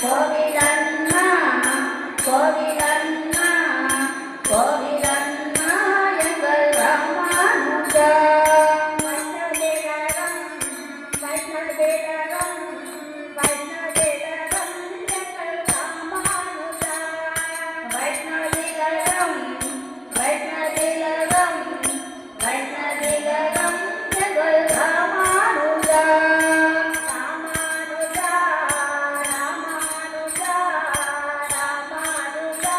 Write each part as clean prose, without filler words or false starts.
கோவிலண்ணா கோவிலண்ணா கோவிலண்ணா எங்கள் ராமானுஜா வைஷ்ணவேதரம் வைஷ்ணவேதரம் வைஷ்ணவேதரம் எங்கள் ராமானுஜா வைஷ்ணவேதரம் வைஷ்ணவேதரம் வைஷ்ணவேதரம் எங்கள் ராமானுஜா ராமானுஜா ராமானுஜா ராமானுஜா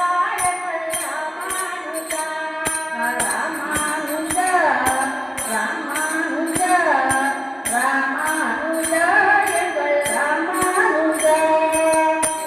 எங்கள் ராமானுஜா ராமானுஜா ராமானுஜா ராமானுஜா எங்கள் ராமானுஜா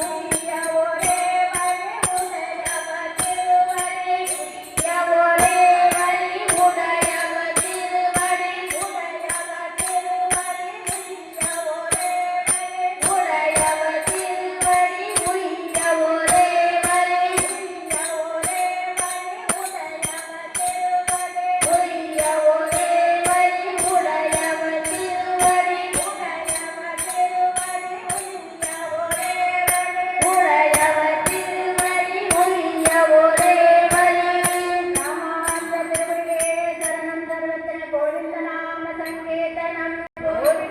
உய்ய ஒரே வழி உடையவர் திருவடி உய்ய ஒரே வழி உடையவர் திருவடி உடையவர் திருவடி உய்ய ஒரே வழி உடையவர் திருவடி உய்ய ஒரே வழி உய்ய ஒரே வழி உடையவர் திருவடி உய்ய ஒரே வழி உடையவர் திருவடி உடையவர் திருவடி உய்ய ஒரே வழி உடையவர் திருவடி உய்ய ஒரே வழி ராமானுஜ திருவடியே சரணம் சர்வத்திர கோவிந்த நாம சங்கீர்த்தனம் கோவிந்த